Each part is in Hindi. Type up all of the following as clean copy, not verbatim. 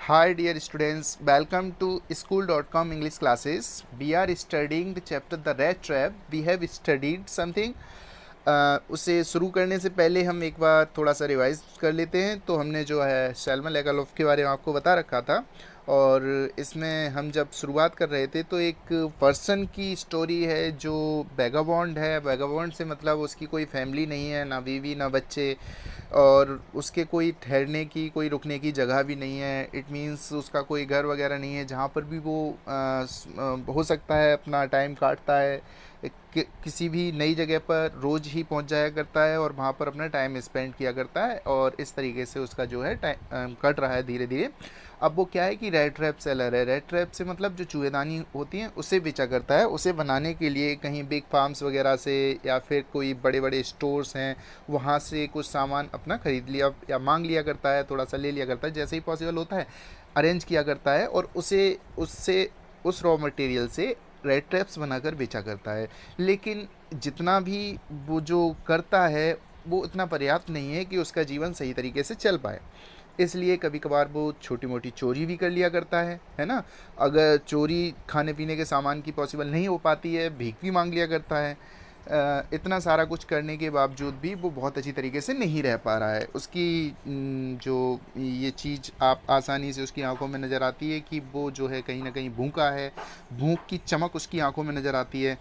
Hi dear students, welcome to school.com English classes. We are studying the chapter The Rat Trap. We have studied something. उसे शुरू करने से पहले हम एक बार थोड़ा सा रिवाइज कर लेते हैं। तो हमने जो है सैल्मन लेगालोफ के बारे में आपको बता रखा था, और इसमें हम जब शुरुआत कर रहे थे तो एक पर्सन की स्टोरी है जो वैगाबॉन्ड है। वैगाबॉन्ड से मतलब उसकी कोई फैमिली नहीं है, ना बीवी ना बच्चे, और उसके कोई ठहरने की कोई रुकने की जगह भी नहीं है। इट मीन्स उसका कोई घर वगैरह नहीं है जहाँ पर भी वो हो सकता है अपना टाइम काटता है। किसी भी नई जगह पर रोज़ ही पहुँच जाया करता है और वहाँ पर अपना टाइम स्पेंड किया करता है, और इस तरीके से उसका जो है टाइम कट रहा है धीरे धीरे। अब वो क्या है कि रेड ट्रैप सेलर है। रेड ट्रैप से मतलब जो चूहेदानी होती हैं उसे बेचा करता है। उसे बनाने के लिए कहीं बिग फार्म्स वगैरह से या फिर कोई बड़े बड़े स्टोर्स हैं वहाँ से कुछ सामान अपना ख़रीद लिया या मांग लिया करता है, थोड़ा सा ले लिया करता है, जैसे ही पॉसिबल होता है अरेंज किया करता है, और उसे उससे उस रॉ मटेरियल से रेड ट्रैप्स बनाकर बेचा करता है। लेकिन जितना भी वो जो करता है वो इतना पर्याप्त नहीं है कि उसका जीवन सही तरीके से चल पाए। इसलिए कभी कभार वो छोटी मोटी चोरी भी कर लिया करता है ना। अगर चोरी खाने पीने के सामान की पॉसिबल नहीं हो पाती है, भीख भी मांग लिया करता है। इतना सारा कुछ करने के बावजूद भी वो बहुत अच्छी तरीके से नहीं रह पा रहा है। उसकी जो ये चीज़ आप आसानी से उसकी आंखों में नज़र आती है कि वो जो है कहीं ना कहीं भूखा है। भूख की चमक उसकी आंखों में नज़र आती है।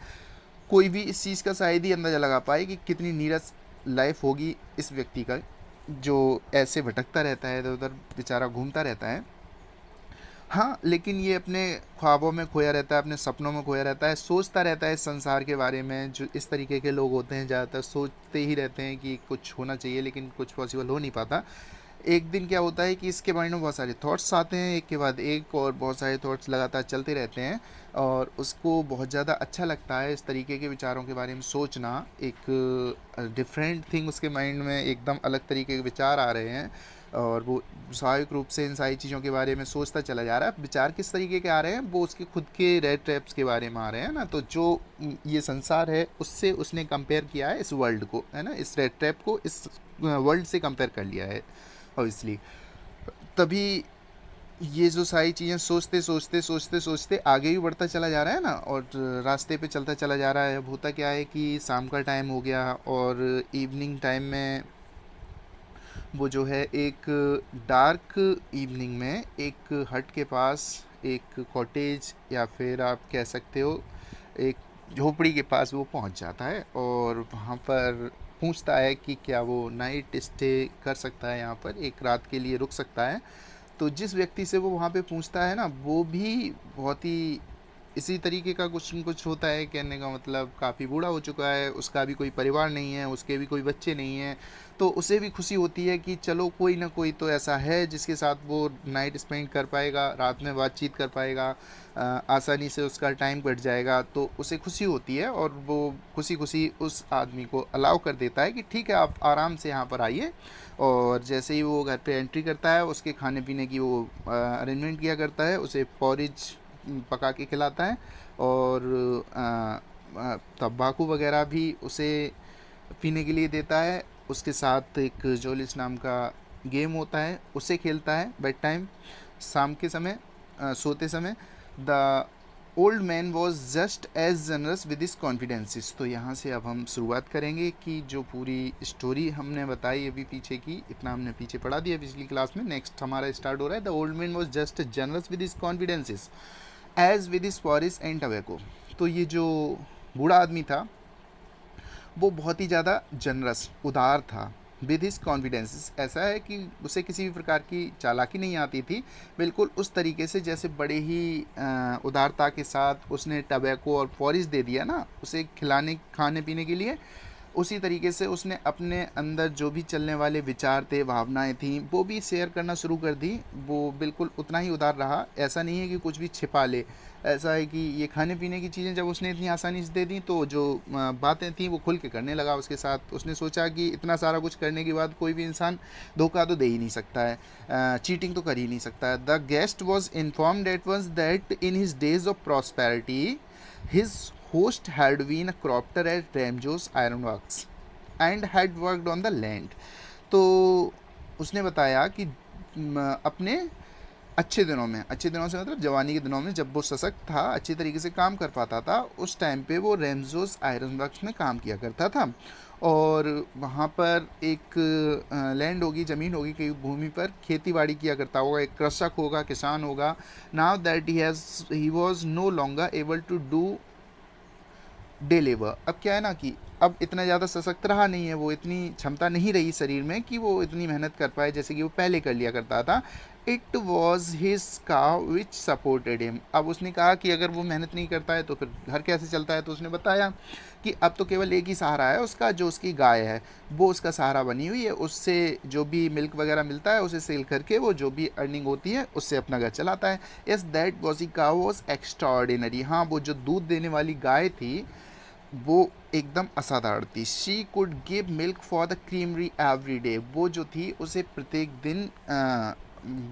कोई भी इस चीज़ का शायद ही अंदाज़ा लगा पाए कि कितनी नीरस लाइफ होगी इस व्यक्ति का, जो ऐसे भटकता रहता है, इधर उधर बेचारा घूमता रहता है। हाँ, लेकिन ये अपने ख्वाबों में खोया रहता है, अपने सपनों में खोया रहता है, सोचता रहता है इस संसार के बारे में। जो इस तरीके के लोग होते हैं ज़्यादातर सोचते ही रहते हैं कि कुछ होना चाहिए, लेकिन कुछ पॉसिबल हो नहीं पाता। एक दिन क्या होता है कि इसके माइंड में बहुत सारे थॉट्स आते हैं, एक के बाद एक, और बहुत सारे थॉट्स लगातार चलते रहते हैं, और उसको बहुत ज़्यादा अच्छा लगता है इस तरीके के विचारों के बारे में सोचना। एक डिफरेंट थिंग उसके माइंड में, एकदम अलग तरीके के विचार आ रहे हैं, और वो स्वाभाविक रूप से इन सारी चीज़ों के बारे में सोचता चला जा रहा है। विचार किस तरीके के आ रहे हैं, वो उसके खुद के रेड ट्रैप्स के बारे में आ रहे हैं ना। तो जो ये संसार है उससे उसने कंपेयर किया है इस वर्ल्ड को, है ना, इस रेड ट्रैप को इस वर्ल्ड से कंपेयर कर लिया है ऑब्वियसली। तभी ये जो सारी चीज़ें सोचते सोचते सोचते सोचते आगे भी बढ़ता चला जा रहा है ना, और रास्ते पे चलता चला जा रहा है। अब होता क्या है कि शाम का टाइम हो गया, और इवनिंग टाइम में वो जो है एक डार्क इवनिंग में एक हट के पास, एक कॉटेज या फिर आप कह सकते हो एक झोपड़ी के पास वो पहुंच जाता है, और वहाँ पर पूछता है कि क्या वो नाइट स्टे कर सकता है, यहाँ पर एक रात के लिए रुक सकता है। तो जिस व्यक्ति से वो वहाँ पे पूछता है ना, वो भी बहुत ही इसी तरीके का कुछ न कुछ होता है। कहने का मतलब काफ़ी बूढ़ा हो चुका है, उसका भी कोई परिवार नहीं है, उसके भी कोई बच्चे नहीं हैं। तो उसे भी खुशी होती है कि चलो कोई ना कोई तो ऐसा है जिसके साथ वो नाइट स्पेंड कर पाएगा, रात में बातचीत कर पाएगा, आसानी से उसका टाइम कट जाएगा। तो उसे खुशी होती है, और वो खुशी खुशी उस आदमी को अलाउ कर देता है कि ठीक है आप आराम से यहाँ पर आइए। और जैसे ही वो घर पे एंट्री करता है, उसके खाने पीने की वो अरेंजमेंट किया करता है, उसे पॉरिज पका के खिलाता है, और तंबाकू वगैरह भी उसे पीने के लिए देता है। उसके साथ एक जोलिस नाम का गेम होता है, उसे खेलता है बेड टाइम, शाम के समय, सोते समय। The old man was just as generous with his confidences. तो यहाँ से अब हम शुरुआत करेंगे कि जो पूरी स्टोरी हमने बताई अभी पीछे की, इतना हमने पीछे पढ़ा दिया पिछली क्लास में। नेक्स्ट हमारा स्टार्ट हो रहा है। The old man was just generous with his confidences as with his forest and tobacco. तो ये जो बूढ़ा आदमी था वो बहुत ही ज़्यादा जनरस, उदार था। विद हिज कॉन्फिडेंस, ऐसा है कि उसे किसी भी प्रकार की चालाकी नहीं आती थी। बिल्कुल उस तरीके से जैसे बड़े ही उदारता के साथ उसने टबैको और फॉरिज दे दिया ना उसे खिलाने खाने पीने के लिए, उसी तरीके से उसने अपने अंदर जो भी चलने वाले विचार थे, भावनाएं थीं, वो भी शेयर करना शुरू कर दी। वो बिल्कुल उतना ही उदार रहा। ऐसा नहीं है कि कुछ भी छिपा ले। ऐसा है कि ये खाने पीने की चीज़ें जब उसने इतनी आसानी से दे दी, तो जो बातें थीं वो खुल के करने लगा उसके साथ। उसने सोचा कि इतना सारा कुछ करने के बाद कोई भी इंसान धोखा तो दे ही नहीं सकता है, चीटिंग तो कर ही नहीं सकता है। The guest was informed at once that in his days of prosperity his host had been a crofter at Ramjo's Ironworks and had worked on the land. तो उसने बताया कि अपने अच्छे दिनों से मतलब जवानी के दिनों में, जब वो सशक्त था, अच्छी तरीके से काम कर पाता था, उस टाइम पे वो रेमजोस आयरन वर्क्स में काम किया करता था। और वहाँ पर एक लैंड होगी, ज़मीन होगी, कई भूमि पर खेती बाड़ी किया करता होगा, एक कृषक होगा, किसान होगा। Now that he was no longer able to do day labour. अब क्या है ना कि अब इतना ज़्यादा सशक्त रहा नहीं है, वो इतनी क्षमता नहीं रही शरीर में कि वो इतनी मेहनत कर पाए जैसे कि वो पहले कर लिया करता था। It was his cow which supported him. अब उसने कहा कि अगर वो मेहनत नहीं करता है तो फिर घर कैसे चलता है, तो उसने बताया कि अब तो केवल एक ही सहारा है उसका, जो उसकी गाय है, वो उसका सहारा बनी हुई है। उससे जो भी मिल्क वगैरह मिलता है उसे सेल करके वो जो भी अर्निंग होती है उससे अपना घर चलाता है। Yes, that was E cow was extraordinary. हाँ, वो जो दूध देने वाली गाय थी वो एकदम असाधारण थी। She could give milk for the creamery every day. वो जो थी उसे प्रत्येक दिन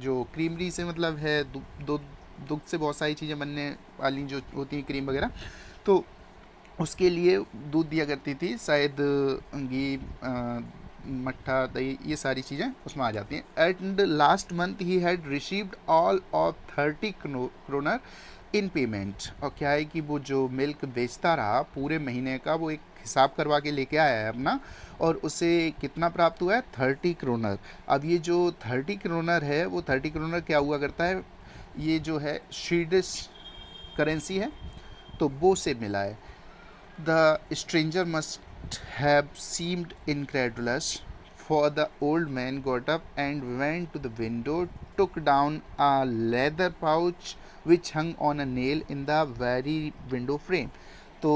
जो क्रीमरी से मतलब है दुग्ध से बहुत सारी चीज़ें बनने वाली जो होती हैं, क्रीम वगैरह, तो उसके लिए दूध दिया करती थी। शायद घी, मट्ठा, दही, ये सारी चीज़ें उसमें आ जाती हैं। And last month he had received all of 30 kronor in payment. और क्या है कि वो जो मिल्क बेचता रहा पूरे महीने का, वो एक हिसाब करवा के लेके आया है अपना, और उसे कितना प्राप्त हुआ है, 30 क्रोनर। अब ये जो 30 क्रोनर है, वो 30 क्रोनर क्या हुआ करता है, ये जो है स्वीडिश करेंसी है, तो वो से मिला है। The stranger must have seemed incredulous, for the old man got up and went to the window, took down a leather pouch which hung on a nail in the very window frame. तो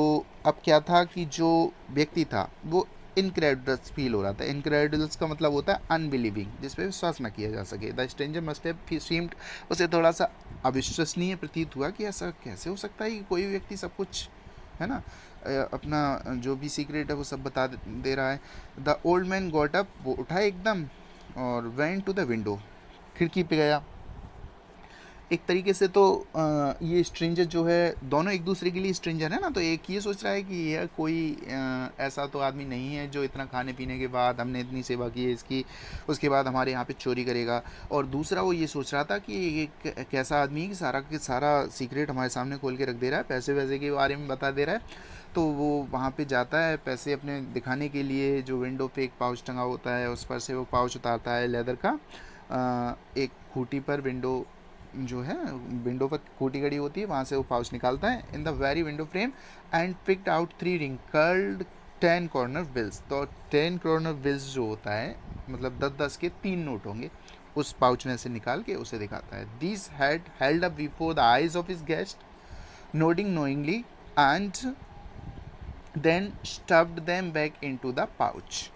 अब क्या था कि जो व्यक्ति था वो इनक्रेडुलस फील हो रहा था। इनक्रेडुलस का मतलब होता है अनबिलीविंग, जिस पे विश्वास ना किया जा सके। The stranger must have seemed, उसे थोड़ा सा अविश्वसनीय प्रतीत हुआ कि ऐसा कैसे हो सकता है कि कोई व्यक्ति सब कुछ, है ना, अपना जो भी सीक्रेट है वो सब बता दे रहा है। The old man got up, वो उठा एकदम और वेंट टू द विंडो, खिड़की पे गया। एक तरीके से तो ये स्ट्रेंजर जो है, दोनों एक दूसरे के लिए स्ट्रेंजर है ना, तो एक ये सोच रहा है कि यह कोई ऐसा तो आदमी नहीं है जो इतना खाने पीने के बाद, हमने इतनी सेवा की है इसकी, उसके बाद हमारे यहाँ पे चोरी करेगा। और दूसरा वो ये सोच रहा था कि ये कैसा आदमी है कि सारा के सारा सीक्रेट हमारे सामने खोल के रख दे रहा है, पैसे वैसे के बारे में बता दे रहा है। तो वो वहाँ पे जाता है पैसे अपने दिखाने के लिए, जो विंडो पे एक पाउच टंगा होता है उस पर से वो पाउच उतारता है लेदर का। एक खूटी पर विंडो जो है, विंडो पर खूटी गड़ी होती है, वहाँ से वो पाउच निकालता है in the very window frame, and picked out 3 wrinkled 10 corner bills. तो 10 कॉर्नर बिल्स जो होता है मतलब 10-10 के 3 नोट होंगे, उस पाउच में से निकाल के उसे दिखाता है। This had held up before the eyes of his guest, nodding knowingly, and then stuffed them back into the pouch.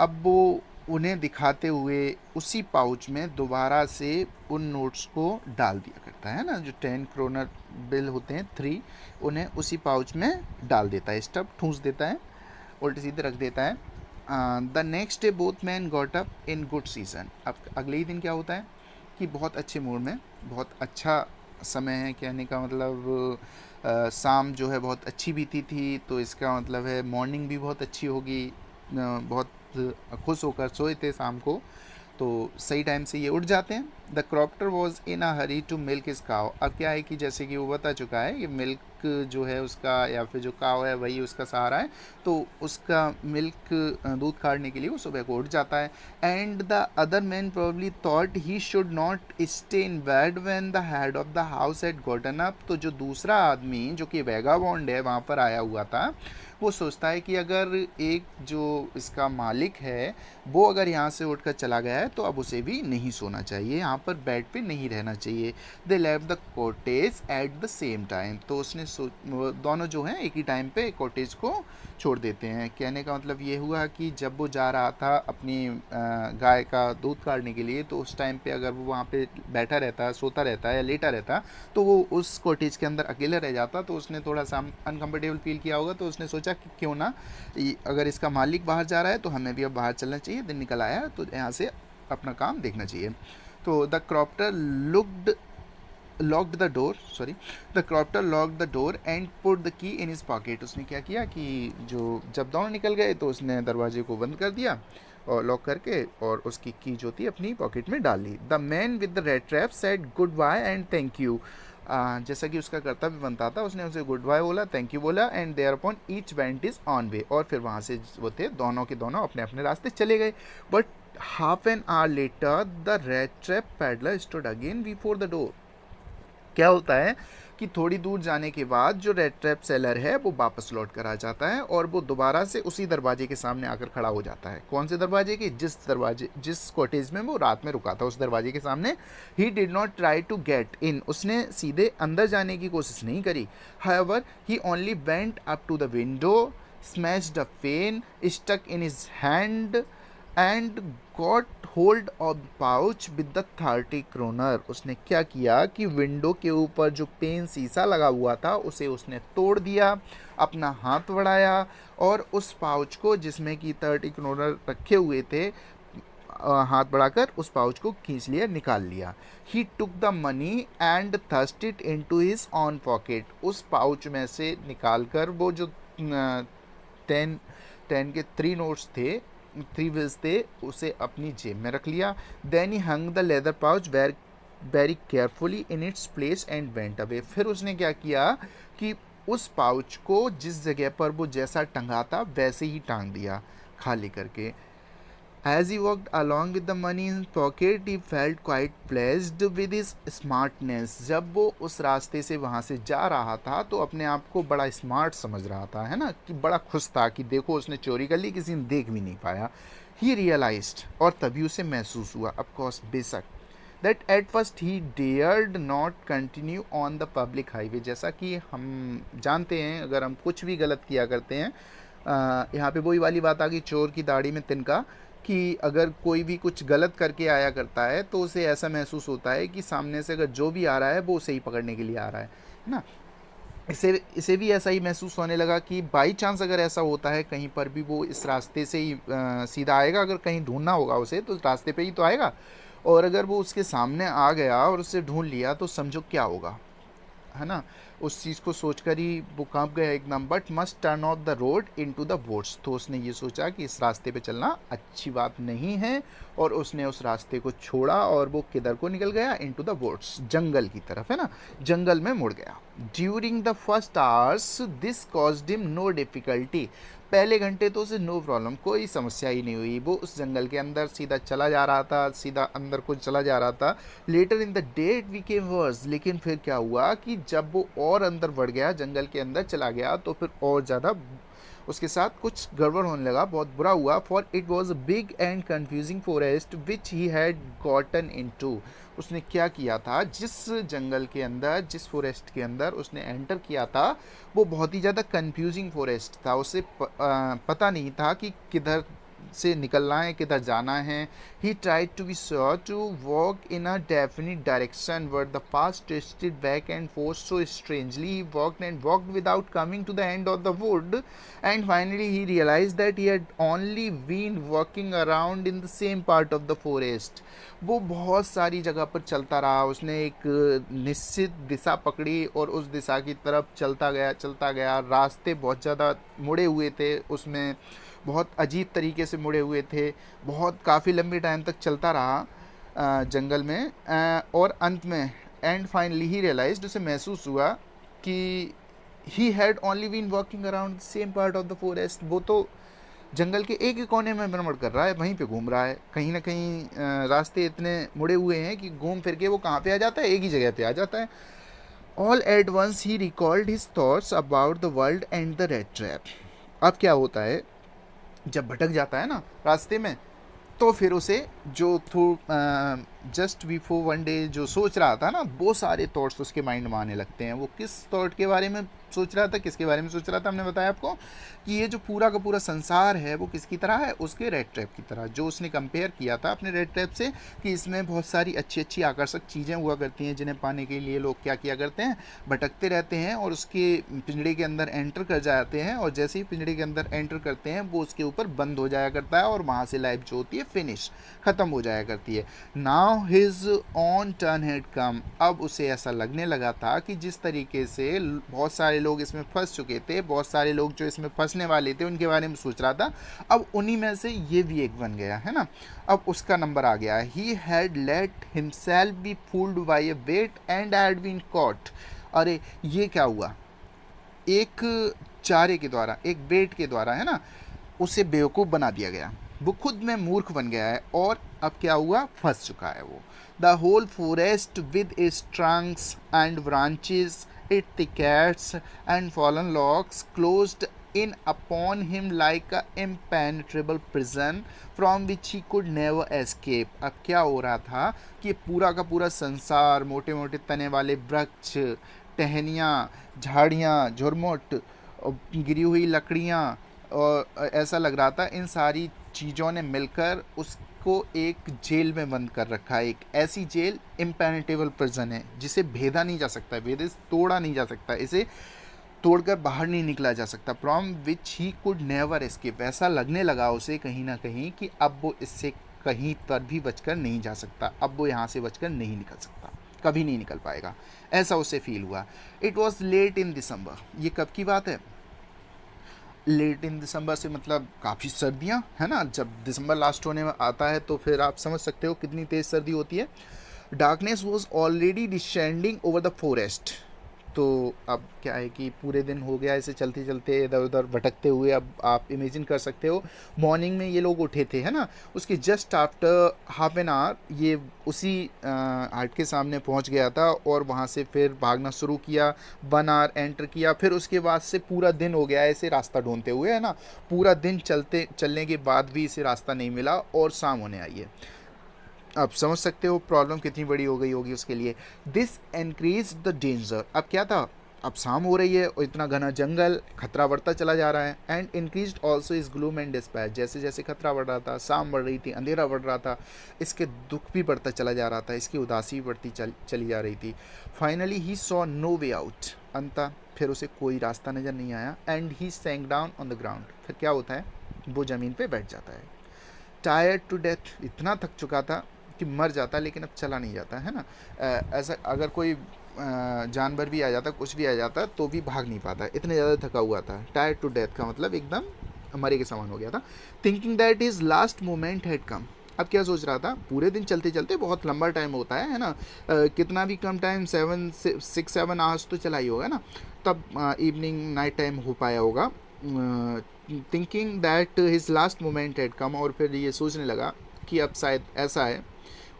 अब वो उन्हें दिखाते हुए उसी पाउच में दोबारा से उन नोट्स को डाल दिया करता है ना, जो 10 क्रोनर बिल होते हैं 3, उन्हें उसी पाउच में डाल देता है, स्टफ ठूंस देता है, उल्टे सीधे रख देता है। The next day both man got up in good season. अब अगले ही दिन क्या होता है कि बहुत अच्छे मूड में, बहुत अच्छा समय है, कहने का मतलब शाम जो है बहुत अच्छी बीती थी, तो इसका मतलब है मॉर्निंग भी बहुत अच्छी होगी। बहुत खुश होकर सोए थे शाम को, तो सही टाइम से ये उठ जाते हैं। The crofter was in a hurry to milk his cow. अब क्या है कि जैसे कि वो बता चुका है, ये मिल्क जो है उसका, या फिर जो काव है वही उसका सहारा है, तो उसका मिल्क दूध काटने के लिए वो सुबह को उठ जाता है। And the other man probably thought he should not stay in bed when the head of the house had gotten up. तो जो दूसरा आदमी जो कि वैगाबॉन्ड है वहाँ पर आया हुआ था, वो सोचता है कि अगर एक जो इसका मालिक है वो अगर यहाँ से उठकर चला गया है तो अब उसे भी नहीं सोना चाहिए, यहाँ पर बेड पे नहीं रहना चाहिए। They left the cottage at the same time. तो उसने दोनों जो हैं एक ही टाइम पे कॉटेज को छोड़ देते हैं। कहने का मतलब ये हुआ कि जब वो जा रहा था अपनी गाय का दूध काटने के लिए, तो उस टाइम पे अगर वो वहाँ पे बैठा रहता, सोता रहता या लेटा रहता, तो वो उस कॉटेज के अंदर अकेला रह जाता, तो उसने थोड़ा सा अनकम्फर्टेबल फील किया होगा। तो उसने सोचा कि क्यों ना, अगर इसका मालिक बाहर जा रहा है तो हमें भी अब बाहर चलना चाहिए, दिन निकल आया तो यहाँ से अपना काम देखना चाहिए। तो the क्रॉप्टर locked the door, sorry, the क्रॉप्टर locked the door and put the key in his pocket. उसने क्या किया कि जो जब दोनों निकल गए तो उसने दरवाजे को बंद कर दिया और लॉक करके और उसकी की जो थी अपनी पॉकेट में डाल ली। The man with the red trap said goodbye and thank you. जैसा कि उसका कर्तव्य बनता था, उसने उसे गुड बाय बोला, थैंक यू बोला, and thereupon each went his own way, और फिर वहाँ से वो थे दोनों के दोनों अपने अपने रास्ते चले गए। But half an hour later the red trap peddler stood again before the door. क्या होता है कि थोड़ी दूर जाने के बाद जो रेड ट्रैप सेलर है वो वापस लौट कर आ जाता है और वो दोबारा से उसी दरवाजे के सामने आकर खड़ा हो जाता है। कौन से दरवाजे के? जिस कॉटेज में वो रात में रुका था उस दरवाजे के सामने। He did not try to get in, उसने सीधे अंदर जाने की कोशिश नहीं करी। However he only went up to the window, smashed a pane, stuck in his hand and got hold of pouch with the 30 kronor. उसने क्या किया कि विंडो के ऊपर जो पेन शीशा लगा हुआ था उसे उसने तोड़ दिया, अपना हाथ बढ़ाया और उस पाउच को जिसमें कि 30 क्रोनर रखे हुए थे, हाथ बढ़ाकर उस पाउच को खींच लिया, निकाल लिया। He took the money and thrust it into his own pocket. उस पाउच में से निकाल कर वो जो 10 के 3 नोट्स थे, 3 बिल्स थे, उसे अपनी जेब में रख लिया। Then he hung the leather pouch very carefully in its place and went away. फिर उसने क्या किया कि उस पाउच को जिस जगह पर वो जैसा टंगा था वैसे ही टांग दिया, खाली करके। As he walked along with the money in his pocket, he felt quite pleased with his smartness. जब वो उस रास्ते से वहाँ से जा रहा था तो अपने आप को बड़ा स्मार्ट समझ रहा था, है ना, कि बड़ा खुश था कि देखो उसने चोरी कर ली, किसी ने देख भी नहीं पाया। He realized, और तभी उसे महसूस हुआ, of course बेशक, that at first he dared not continue on the public highway। जैसा कि हम जानते हैं अगर हम कुछ भी गलत किया करते हैं, यहाँ पे वही वाली बात आ गई, चोर की दाढ़ी में तिनका, कि अगर कोई भी कुछ गलत करके आया करता है तो उसे ऐसा महसूस होता है कि सामने से अगर जो भी आ रहा है वो उसे ही पकड़ने के लिए आ रहा है ना। इसे भी ऐसा ही महसूस होने लगा कि बाई चांस अगर ऐसा होता है कहीं पर भी, वो इस रास्ते से ही सीधा आएगा। अगर कहीं ढूंढना होगा उसे तो रास्ते पे ही तो आएगा, और अगर वो उसके सामने आ गया और उसे ढूंढ लिया तो समझो क्या होगा, है ना। उस चीज़ को सोचकर ही वो कांप गया एकदम। But must turn off the road into the woods. तो उसने ये सोचा कि इस रास्ते पे चलना अच्छी बात नहीं है, और उसने उस रास्ते को छोड़ा और वो किधर को निकल गया? इनटू द वुड्स, जंगल की तरफ, है ना, जंगल में मुड़ गया। During the first hours this caused him no difficulty. पहले घंटे तो उसे नो प्रॉब्लम, कोई समस्या ही नहीं हुई। वो उस जंगल के अंदर सीधा चला जा रहा था, सीधा अंदर को चला जा रहा था। Later in the day it became worse. लेकिन फिर क्या हुआ कि जब वो और अंदर बढ़ गया, जंगल के अंदर चला गया, तो फिर और ज़्यादा उसके साथ कुछ गड़बड़ होने लगा, बहुत बुरा हुआ। For it was a big and confusing forest which he had gotten into. उसने क्या किया था, जिस जंगल के अंदर, जिस फॉरेस्ट के अंदर उसने एंटर किया था, वो बहुत ही ज़्यादा कन्फ्यूजिंग फॉरेस्ट था। उसे पता नहीं था कि किधर से निकलना है, किधर जाना है। He tried to be sure to walk in a definite direction but the path twisted back and forth so strangely. He walked and walked without coming to the end of the wood and finally he realize that he had only been walking around in the same part of the forest. वो बहुत सारी जगह पर चलता रहा, उसने एक निश्चित दिशा पकड़ी और उस दिशा की तरफ चलता गया। रास्ते बहुत ज़्यादा मुड़े हुए थे, उसमें बहुत अजीब तरीके से मुड़े हुए थे। बहुत काफ़ी लंबी टाइम तक चलता रहा जंगल में, और अंत में एंड फाइनली ही रियलाइज्ड, उसे महसूस हुआ कि he had only been walking around same part of the forest. वो तो जंगल के एक ही कोने में भ्रमण कर रहा है, वहीं पे घूम रहा है। कहीं ना कहीं रास्ते इतने मुड़े हुए हैं कि घूम फिर के वो कहाँ पे आ जाता है? एक ही जगह पे आ जाता है। All at once he recalled his thoughts about the world and the red trap. अब क्या होता है, जब भटक जाता है ना रास्ते में, तो फिर उसे जो through just before one day जो सोच रहा था ना, वो सारे थॉट्स उसके माइंड में आने लगते हैं। वो किस थॉट के बारे में सोच रहा था, किसके बारे में सोच रहा था? हमने बताया आपको कि ये जो पूरा का पूरा संसार है वो किसकी तरह है? उसके रेड ट्रैप की तरह, जो उसने कंपेयर किया था अपने रेड ट्रैप से, कि इसमें बहुत सारी अच्छी अच्छी आकर्षक चीज़ें हुआ करती हैं जिन्हें पाने के लिए लोग क्या किया करते हैं? भटकते रहते हैं और उसके पिंजड़े के अंदर एंटर कर जाते हैं, और जैसे ही पिंजड़े के अंदर एंटर करते हैं वो उसके ऊपर बंद हो जाया करता है और वहाँ से लाइफ जो होती है फिनिश, ख़त्म हो जाया करती है। Now now his on turn had come, अब उसे ऐसा लगने लगा था कि जिस तरीके से बहुत सारे लोग इसमें फंस चुके थे, बहुत सारे लोग जो इसमें फंसने वाले थे उनके बारे में सोच रहा था, अब उन्हीं में से ये भी एक बन गया है ना, अब उसका नंबर आ गया। He had let himself be fooled by a bait and had been caught. अरे ये क्या हुआ, एक चारे के द्वारा, एक बेट के द्वारा है ना, उसे बेवकूफ़ बना दिया गया, वो खुद में मूर्ख बन गया है और अब क्या हुआ, फंस चुका है वो। The whole forest with its trunks and branches, it thickets and fallen logs closed in upon him like a impenetrable prison from which he could never escape। अब क्या हो रहा था कि पूरा का पूरा संसार, मोटे मोटे तने वाले वृक्ष, टहनियाँ, झाड़ियाँ, झुरमुट, गिरी हुई लकड़ियाँ, और ऐसा लग रहा था इन सारी चीज़ों ने मिलकर उसको एक जेल में बंद कर रखा है। एक ऐसी जेल, इम्पेनेटेबल प्रिजन है जिसे भेदा नहीं जा सकता, भेदे तोड़ा नहीं जा सकता, इसे तोड़कर बाहर नहीं निकला जा सकता। From which he could never escape, ऐसा लगने लगा उसे कहीं ना कहीं कि अब वो इससे कहीं पर भी बचकर नहीं जा सकता, अब वो यहाँ से बचकर नहीं निकल सकता, कभी नहीं निकल पाएगा, ऐसा उसे फील हुआ। इट वॉज लेट इन दिसंबर, ये कब की बात है, लेट इन दिसंबर से मतलब काफ़ी सर्दियाँ है ना, जब दिसंबर लास्ट होने में आता है तो फिर आप समझ सकते हो कितनी तेज़ सर्दी होती है। Darkness was already descending over the forest, तो अब क्या है कि पूरे दिन हो गया ऐसे चलते चलते इधर उधर भटकते हुए, अब आप इमेजिन कर सकते हो मॉर्निंग में ये लोग उठे थे है ना, उसके just after half an hour ये उसी हाट के सामने पहुंच गया था और वहां से फिर भागना शुरू किया, 1 आवर एंटर किया, फिर उसके बाद से पूरा दिन हो गया ऐसे रास्ता ढूंढते हुए है ना, पूरा दिन चलने के बाद भी इसे रास्ता नहीं मिला और शाम होने आई है। आप समझ सकते हो प्रॉब्लम कितनी बड़ी हो गई होगी उसके लिए। दिस इंक्रीज द डेंजर, अब क्या था, अब शाम हो रही है और इतना घना जंगल, खतरा बढ़ता चला जा रहा है। And increase also is gloom and dispatch, जैसे जैसे खतरा बढ़ रहा था, शाम बढ़ रही थी, अंधेरा बढ़ रहा था, इसके दुख भी बढ़ता चला जा रहा था, इसकी उदासी भी बढ़ती चली जा रही थी। Finally he saw no way out, अंततः फिर उसे कोई रास्ता नज़र नहीं आया। And he sank down on the ground, फिर क्या होता है, वो ज़मीन पर बैठ जाता है। टायर्ड टू डेथ, इतना थक चुका था कि मर जाता लेकिन अब चला नहीं जाता है ना, ऐसा अगर कोई जानवर भी आ जाता, कुछ भी आ जाता तो भी भाग नहीं पाता, इतने ज़्यादा थका हुआ था। टायर्ड टू डेथ का मतलब एकदम मरे के समान हो गया था। Thinking that is last moment had come, अब क्या सोच रहा था, पूरे दिन चलते चलते बहुत लंबा टाइम होता है ना, कितना भी कम टाइम 6-7 आवर्स तो चला ही होगा ना, तब इवनिंग नाइट टाइम हो पाया होगा। Thinking that his last moment had come, और फिर ये सोचने लगा कि अब शायद ऐसा है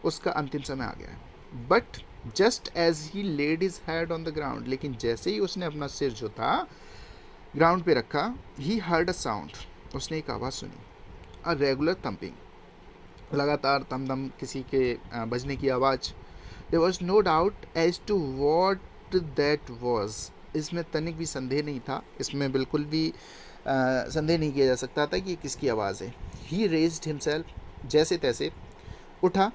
उसका अंतिम समय आ गया है। But just as he laid his head on the ground, लेकिन जैसे ही उसने अपना सिर जो था ग्राउंड पे रखा, ही हर्ड अ साउंड, उसने एक आवाज़ सुनी, अ रेगुलर थम्पिंग, लगातार तम दम किसी के बजने की आवाज़। There was no doubt as to what that was, इसमें तनिक भी संदेह नहीं था, इसमें बिल्कुल भी संदेह नहीं किया जा सकता था कि ये किसकी आवाज़ है। ही रेज्ड हिमसेल्फ, जैसे तैसे उठा।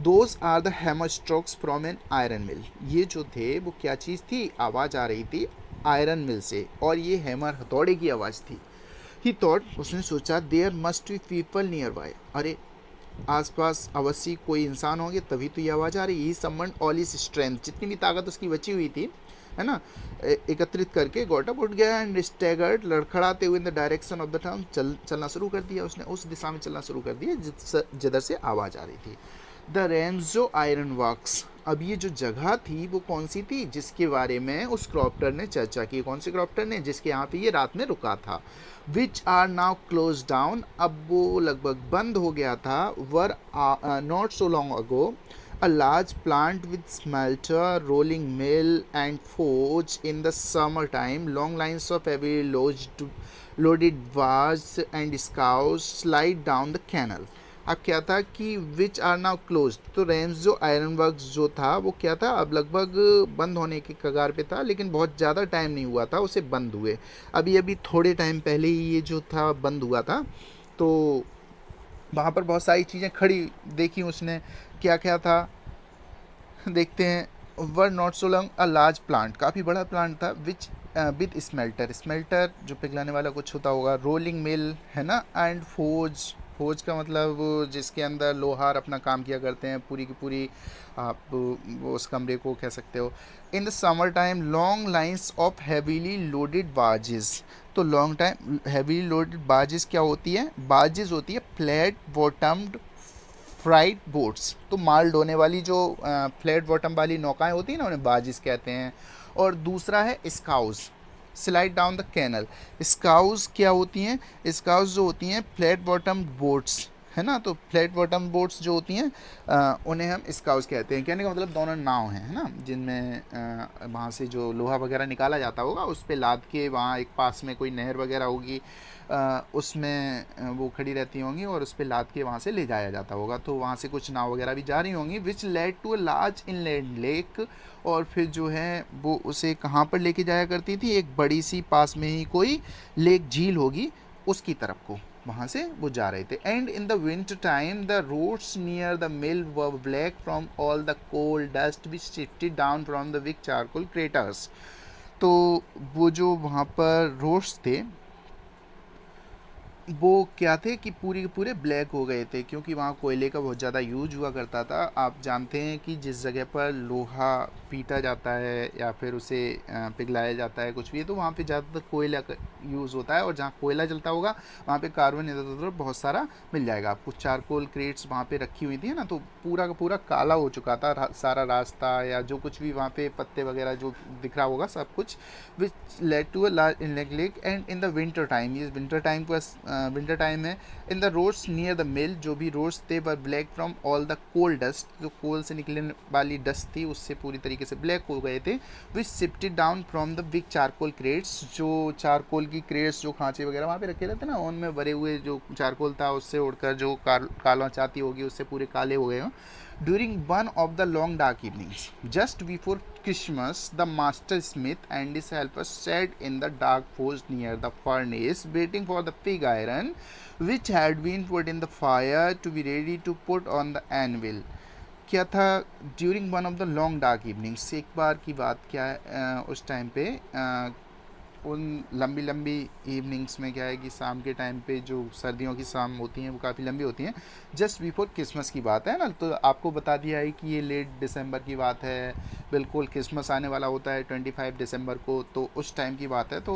Those are the hammer strokes from an iron mill, ये जो थे वो क्या चीज़ थी, आवाज़ आ रही थी आयरन मिल से, और ये हैमर हथौड़े की आवाज़ थी। ही थॉट, उसने सोचा, there must be people nearby, अरे आसपास अवश्य कोई इंसान होंगे तभी तो ये आवाज़ आ रही है। ही समन ऑल हिज स्ट्रेंथ, जितनी भी ताकत उसकी बची हुई थी है ना, एकत्रित करके गॉट अप, उठ गया एंड स्टैगर्ड, लड़खड़ाते हुए in the direction of the town, चलना शुरू कर दिया उसने, उस दिशा में चलना शुरू कर दिया जिधर से आवाज़ आ रही थी। द रेंजो आयरन वर्क्स, अब ये जो जगह थी वो कौन सी थी, जिसके बारे में उस क्रॉप्टर ने चर्चा की, कौन से क्रॉप्टर ने, जिसके यहाँ पे ये रात में रुका था। Which are now close down, अब वो लगभग बंद हो गया था। Were not so long ago a large plant with smelter, rolling mill and forge in the summertime, long lines of heavy loaded barges and scows slide down the canal। अब क्या था कि विच आर नाउ क्लोज, तो रेंज जो आयरन वर्क्स जो था वो क्या था, अब लगभग बंद होने के कगार पे था, लेकिन बहुत ज़्यादा टाइम नहीं हुआ था उसे बंद हुए, अभी अभी थोड़े टाइम पहले ही ये जो था बंद हुआ था। तो वहाँ पर बहुत सारी चीज़ें खड़ी देखी उसने, क्या क्या था देखते हैं। वर not so long a large plant, काफ़ी बड़ा प्लांट था। विच विद स्मेल्टर, स्मेल्टर जो पिघलाने वाला कुछ होता होगा, रोलिंग मिल है ना, एंड फोर्ज फोज का मतलब जिसके अंदर लोहार अपना काम किया करते हैं, पूरी की पूरी आप वो उस कमरे को कह सकते हो। In the summer time long lines of heavily loaded barges. तो long time heavily loaded barges क्या होती है? बार्जेस होती है फ्लैट बॉटम्ड फ्राइट बोट्स। तो माल ढोने वाली जो फ्लैट बॉटम वाली नौकाएं होती हैं ना, उन्हें बार्जिस कहते हैं। और दूसरा है स्काउज, स्लाइड डाउन द कैनल। स्काउज क्या होती हैं? स्काउज जो होती हैं फ्लैट बॉटम बोट्स, है ना। तो फ्लैट बॉटम बोट्स जो होती हैं उन्हें हम स्काउज कहते हैं। कहने का मतलब दोनों नाव हैं, है ना, जिनमें वहाँ से जो लोहा वगैरह निकाला जाता होगा उस पर लाद के, वहाँ एक पास में कोई नहर वगैरह होगी उसमें वो खड़ी रहती होंगी और उस पर लाद के वहाँ से ले जाया जाता होगा। तो वहाँ से कुछ नाव वगैरह भी जा रही होंगी, which led to a large inland lake. और फिर जो है वो उसे कहाँ पर लेके जाया करती थी? एक बड़ी सी पास में ही कोई लेक, झील होगी, उसकी तरफ को वहाँ से वो जा रहे थे। And in the winter time the roads near the mill were black from all the coal dust which sifted down from the wick charcoal craters. तो वो जो वहाँ पर रोड्स थे वो क्या थे कि पूरे के पूरे ब्लैक हो गए थे, क्योंकि वहाँ कोयले का बहुत ज़्यादा यूज हुआ करता था। आप जानते हैं कि जिस जगह पर लोहा पीटा जाता है या फिर उसे पिघलाया जाता है कुछ भी, तो वहाँ पे ज़्यादातर कोयला का यूज़ होता है। और जहाँ कोयला जलता होगा वहाँ पे कार्बन इधर उधर बहुत सारा मिल जाएगा आपको। चारकोल क्रेट्स वहाँ पे रखी हुई थी ना, तो पूरा का पूरा काला हो चुका था सारा रास्ता, या जो कुछ भी वहाँ पे पत्ते वगैरह जो दिख रहा होगा सब कुछ, which led to a large inlet lake. And in the winter time, ये विंटर टाइम को विंटर टाइम है, in the roads near the mill, जो भी रोड्स थे were black from all the coal dust, जो कोल से निकलने वाली डस्ट थी उससे पूरी तरीके से ब्लैक हो गए थे। Which sifted down from the big charcoal crates, जो चारकोल की क्रेट्स, जो खांचे वगैरह वहाँ पे रखे रहते ना, उनमें भरे हुए जो चारकोल था उससे उड़कर जो काला चाती होगी उससे पूरे काले हो गए हों। During one of the long dark evenings, just before Christmas, the master smith and his helpers sat in the dark forge near the furnace, waiting for the pig iron, which had been put in the fire to be ready to put on the anvil. क्या था? During one of the long dark evenings, एक बार की बात क्या है उस टाइम पे उन लंबी लंबी इवनिंग्स में क्या है कि शाम के टाइम पे जो सर्दियों की शाम होती हैं वो काफ़ी लंबी होती हैं। जस्ट बिफोर क्रिसमस की बात है ना, तो आपको बता दिया है कि ये लेट दिसंबर की बात है, बिल्कुल क्रिसमस आने वाला होता है 25 दिसंबर को, तो उस टाइम की बात है। तो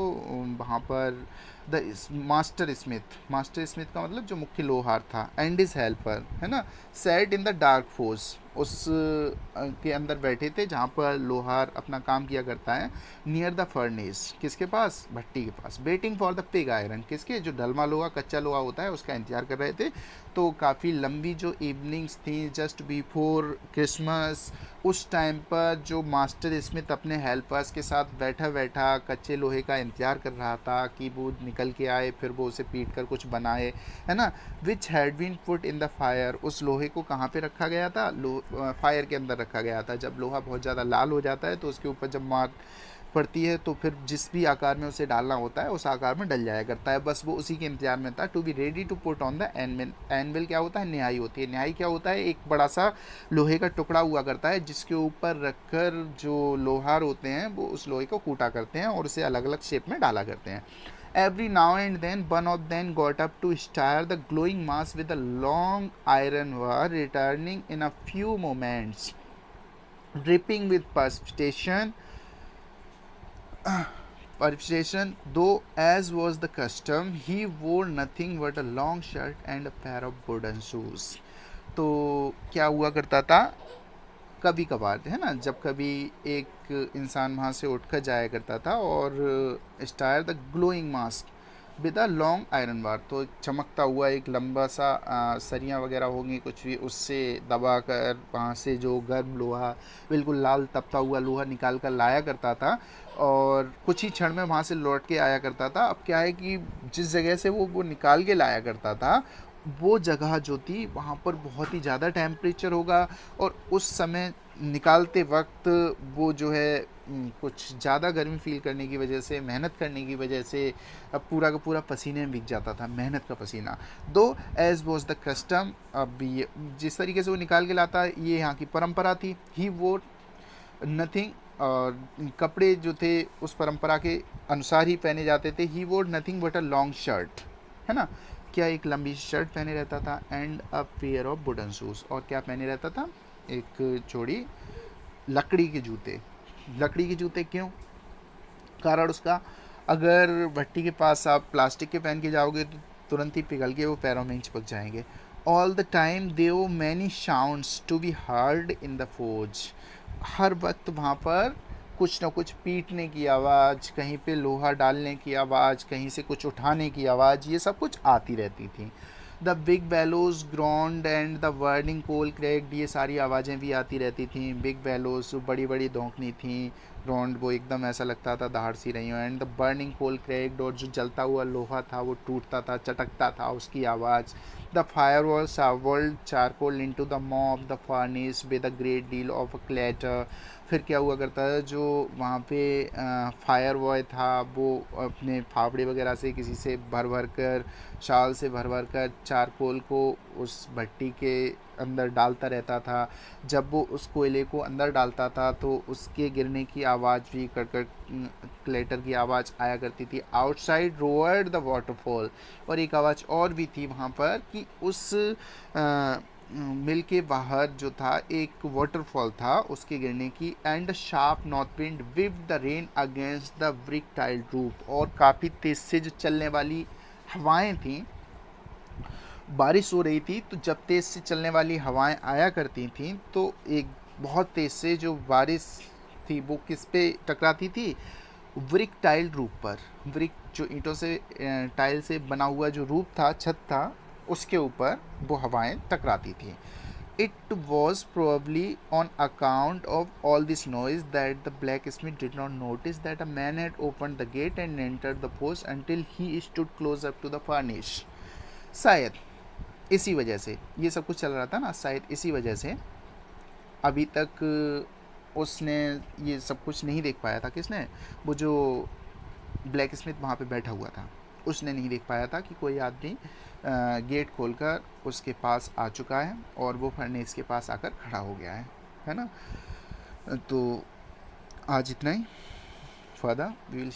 वहाँ पर द मास्टर स्मिथ का मतलब जो मुख्य लोहार था, एंड इज हेल्पर, है ना, sat in the dark force, उस के अंदर बैठे थे जहाँ पर लोहार अपना काम किया करता है, नियर द फर्नेस, किसके पास? भट्टी के पास। Waiting for the pig iron, किसके? जो ढलमा लोहा, कच्चा लोहा होता है उसका इंतजार कर रहे थे। तो काफ़ी लंबी जो इवनिंग्स थी जस्ट बिफोर क्रिसमस, उस टाइम पर जो मास्टर स्मिथ अपने हेल्पर्स के साथ बैठा बैठा कच्चे लोहे का इंतजार कर रहा था कि वो निकल के आए, फिर वो उसे पीट कर कुछ बनाए, है ना। Which had been put in the fire, उस लोहे को कहाँ पे रखा गया था? फायर के अंदर रखा गया था। जब लोहा बहुत ज़्यादा लाल हो जाता है तो उसके ऊपर जब मार पड़ती है तो फिर जिस भी आकार में उसे डालना होता है उस आकार में डल जाया करता है। बस वो उसी के इंतजार में था। To be ready to put on the anvil. Anvil क्या होता है? न्याई होती है। न्याई क्या होता है? एक बड़ा सा लोहे का टुकड़ा हुआ करता है जिसके ऊपर रखकर जो लोहार होते हैं वो उस लोहे को कूटा करते हैं और उसे अलग अलग शेप में डाला करते हैं। Every now and then, one of them got up to stare the glowing mass with a long iron bar, returning in a few moments, dripping with perspiration, though as was the custom, he wore nothing but a long shirt and a pair of wooden shoes. तो क्या हुआ करता था? कभी कभार, है ना, जब कभी एक इंसान वहाँ से उठकर जाया करता था और stair the glowing mask with a long iron bar, तो चमकता हुआ एक लंबा सा सरियाँ वगैरह होंगी कुछ भी, उससे दबा कर वहाँ से जो गर्म लोहा, बिल्कुल लाल तपता हुआ लोहा निकाल कर लाया करता था और कुछ ही क्षण में वहाँ से लौट के आया करता था। अब क्या है कि जिस जगह से वो निकाल के लाया करता था वो जगह जो थी वहाँ पर बहुत ही ज़्यादा टेम्परेचर होगा और उस समय निकालते वक्त वो जो है कुछ ज़्यादा गर्मी फील करने की वजह से, मेहनत करने की वजह से अब पूरा का पूरा पसीने में भीग जाता था, मेहनत का पसीना। दो एज वॉज द कस्टम, अब ये जिस तरीके से वो निकाल के लाता ये यहाँ की परंपरा थी। ही वोर नथिंग, और कपड़े जो थे उस परंपरा के अनुसार ही पहने जाते थे। ही वोर nothing but a long shirt, है ना। क्या एक लंबी शर्ट पहने रहता था and a pair of wooden shoes, और क्या पहने रहता था, एक जोड़ी लकड़ी के जूते। लकड़ी के जूते क्यों, कारण उसका, अगर भट्टी के पास आप प्लास्टिक के पहन के जाओगे तो तुरंत ही पिघल के वो पैरों में ही चिपक जाएंगे। All the time there many sounds to be heard in the forge, हर वक्त वहाँ पर कुछ ना कुछ पीटने की आवाज़, कहीं पे लोहा डालने की आवाज़, कहीं से कुछ उठाने की आवाज़, ये सब कुछ आती रहती थी। The big bellows groaned and the burning coal cracked, ये सारी आवाज़ें भी आती रहती थी। बिग बेलोज बड़ी बड़ी धोंकनी थी, ग्राउंड वो एकदम ऐसा लगता था दहाड़ सी रही हो, and the burning coal cracked, और जो जलता हुआ लोहा था वो टूटता था, चटकता था, उसकी आवाज़। The fire was shovelled charcoal into the maw the furnace with a great deal of a clatter. फिर क्या हुआ करता था, जो वहाँ पे फायर बॉय था वो अपने फावड़े वगैरह से किसी से भर भर कर, शाल से भर भर कर चारकोल को उस भट्टी के अंदर डालता रहता था। जब वो उस कोयले को अंदर डालता था तो उसके गिरने की आवाज़ भी, कड़कड़ क्लेटर की आवाज़ आया करती थी। आउटसाइड रोअर्ड द वाटरफॉल, और एक आवाज़ और भी थी वहाँ पर कि उस मिल के बाहर जो था एक वाटरफॉल था उसके गिरने की। And sharp north wind weave the rain against the brick tile roof, और काफ़ी तेज़ से जो चलने वाली हवाएं थी, बारिश हो रही थी तो जब तेज़ से चलने वाली हवाएं आया करती थी तो एक बहुत तेज़ से जो बारिश थी वो किस पे टकराती थी, ब्रिक टाइल रूफ पर। ब्रिक जो ईंटों से टाइल से बना हुआ जो रूफ था, छत था, उसके ऊपर वो हवाएं टकराती थी। It was probably on account of all this noise that the blacksmith did not notice that a man had opened the gate and entered the post until he stood close up to the furnace. शायद इसी वजह से ये सब कुछ चल रहा था ना, शायद इसी वजह से अभी तक उसने ये सब कुछ नहीं देख पाया था। किसने, वो जो ब्लैक स्मिथ वहाँ पे बैठा हुआ था, उसने नहीं देख पाया था कि कोई आदमी गेट खोलकर उसके पास आ चुका है और वो फर्नेस के पास आकर खड़ा हो गया है ना। तो आज इतना ही, फर्दर वी विल